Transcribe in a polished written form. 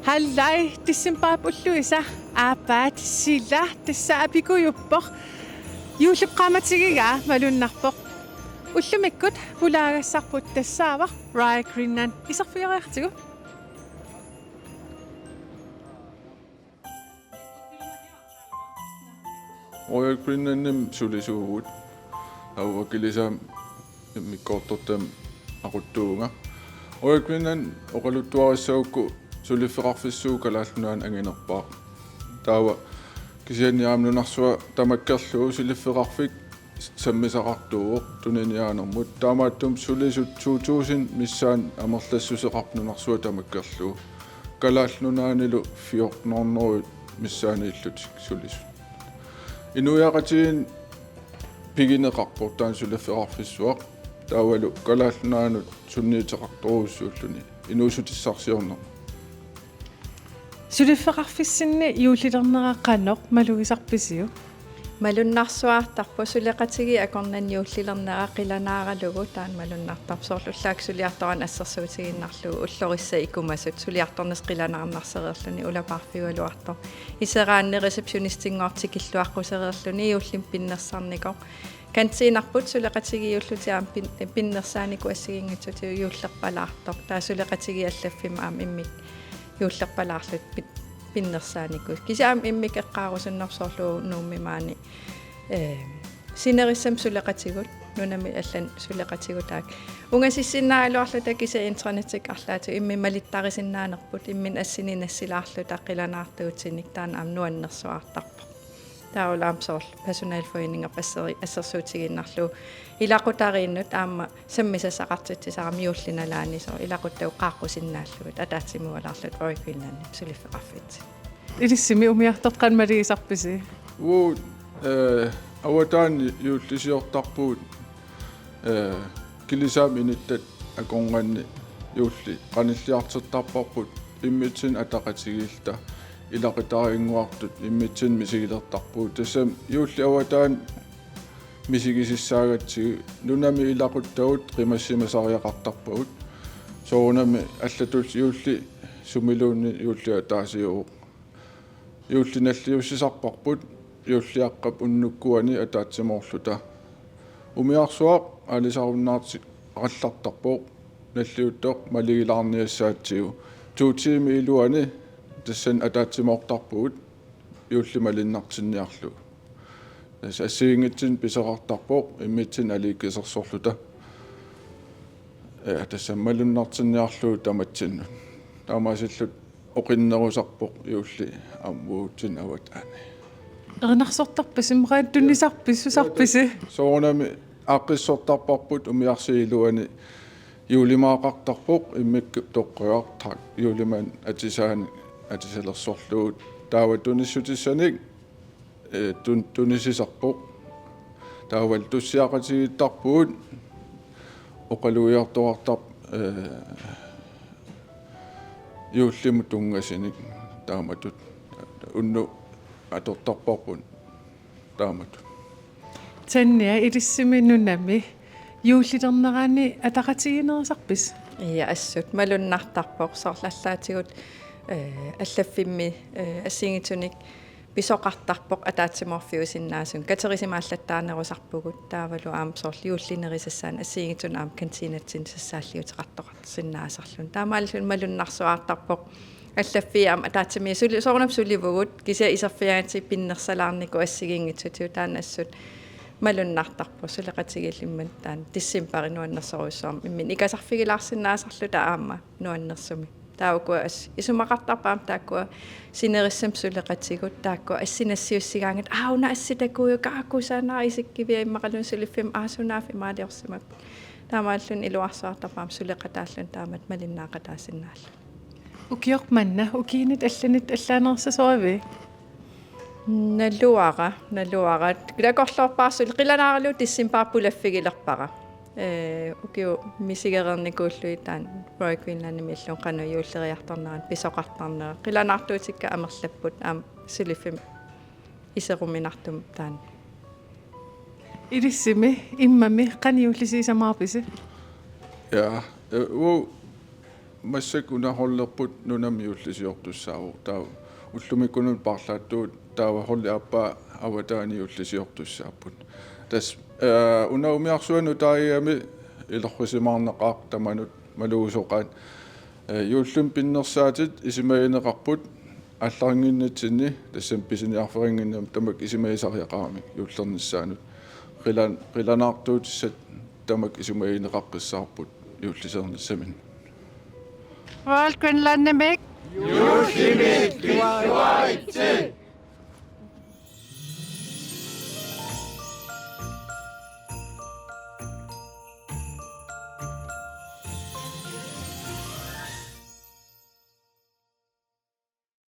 Hallai tissimparpulluisa aapaat silla tassaapiquyuppoq yuulliqqaamatigiga malunnarpoq уллумиккут пулаагаассарпут тассаавақ Raya Greenland исерфиариартигу Raya Greenlandim sulisuugut auakilisaam mikkoortortam aquttuunga Raya Greenland oqaluttuarissaukku sulifferarfissuu kalaallunaан anginerpaaq taawa kisianniaamnunarsuа tamakkerluu sulifferarfik sammisaqartuuq tuniniaanermut taamaattum sulisut suutuusin missaan amerlassuseqarnunarsuа tamakkerluu kalaallunaanilu fiornornerut missaaniillut sulis inuiaqatiin pigineqarportaan sulifferarfissuaq taawalu kalaallunaanut sunniiteqartoruussuulluni inuusutissarsiorner sulifferarfissinni yuullilerneraqqanoq maluisarpisiu малуннарсуаартарпу сулеқатиги акорнанниуллилернера қиланааралугу таан малуннартарпсоорлуллаак сулиарторан ассерсуутигиннарлугу уллорисса икумасут сулиарторнес қиланаарнарсереерлуни улапаарфигуалуартор исераанни ресепшонистингоортикиллуаққусереерлуни иуллим пиннерсарникоо кантиинарпут сулеқатигиуллутиаам пиннерсаанику ассигингитсутиу юуллерпалаартор таа сулеқатиги аллаффима аам иммик юуллерпалаарлут пиннерсаанику кисаам иммик эққаарусуннарсоорлуу нууммимаани синериссам сулеқатигут нунами аллан сулеқатигутаак унгасиссинаагалуарлута киса интернетик арлаату имми малиттарисиннаанерпут иммин ассининассилаарлу таққиланаартуутсиник таана аам нуаннерсуаартарпо таулаамсоорл персоналфоининга пассери ассерсуутигиннарлу илақутарииннут аама саммисассақартитсисарам юуллиналаани соо илақуттау қааққусиннааллугут атаатсимуалаарлут Raya Greenland сулиффеқарфит илиссими умиартортқан малигисарписи уу аватаан юуллисиортарпуут килисаам иниттат аконганни юулли qanilliartertarparput иммитсин атақатигиилта илақитарингуартут иммитсин мисигилертарпуут тассам юулли аватаан мисигисиссаагатсиги нунами илақуттагут қимассимасариақартарпагут соонами аллатул юулли сумилуунни юуллиа таасиу юуллиналлиуссисарпарпут юуллиаққап уннуккуани атаатсимоорлута умиарсуақ алисаруннаартик қаллартарпоо наллиуттоқ малигилаарниассаатсигу туутиими илуани тассан атаатсимоортарпугут юуллималиннартинниарлу ассигингитсин писеқартарпоо иммитсин алииккисерсорлута тассаммалуннартинниарлуу таматсинну таамаасиллут оқиннерусарпоқ юулли аммуутсин аватаани ернарсортарпис иммераат туннисарписсусарписи соонами аққиссортарпарпут умиарсиилуани юулимаақартарпоқ иммикку тоққуартак юулиман атисаани атисалерсорлуут таава туниссутиссаник тунисисарпоқ таавал туссиақатигиттарпуут оқалуиартуартар юуллиму тунгасиник тааматут унну атортарпарпун тааматут танниа илиссими нунами юуллилернераани атақатигинерисарпис ия ассут малуннартарпоқ соорлаллаатигут аллаффимми ассигитуник писоқартарпоқ атаатсиморфиусиннаасун катерисимааллаттаанерусарпугут таавалу аамсоорлу юуллинерисассаан ассигитун аам кантинатсин сассааллиутеқартоқарсиннаасарлун таамааллун малуннарсуаартарпоқ аллаффиаам атаатсими сули соорнап суливугут кися исерфиаати пиннерсалаарнику ассигингитсутиу таанассут малуннартарпу сулеқатигиллиммат таан тиссимпари нуаннерсоруссуарм иммин икасарфигилаарсиннаасарлута аама нуаннерсуми таукуа ас исумақартарпаам тааккуа синериссам сулеқатигут тааккуа ассинассиуссигаангат ауна асситакуйу кааккусаанаа исиккивиа иммақалун сулиффим аасунааф имаалиорсимак таамааллун илуарсуартарпаам сулеқатааллун таамат малиннаақатаасиннааллу укиоқ манна укиинит алланит аллаанерсасоави налуара килакорлорпаарсул қиланааралу тиссимпаарпулаффигилерпара укиу мисигерерникууллуи таан Raya Greenland миллун қану юуллериарторнеран писоқартарнера қиланаартуутикка амерлаппут аам сулиффим исеруминартум таан илиссими иммами қаниуллисисамаарписи ja массак унахоллерпут нунами уллисиортуссааву таа уллумиккунун парлааттуут таава холли аппа аватаани уллисиортуссааппут тас унаумиарсуану тааями илоррисимаарнеқар таманут малуусоқаат юуллум пиннерсаатит исимаинеқарпут алларингиннатсинни тассам писиниарферингиннам тамак исимаисариақарами юуллерниссаанут қиланаартуутиссат тамак исимаинеқаққиссаарпут юуллисерниссамин Royal Greenland Nemik. Юллимик Вайт.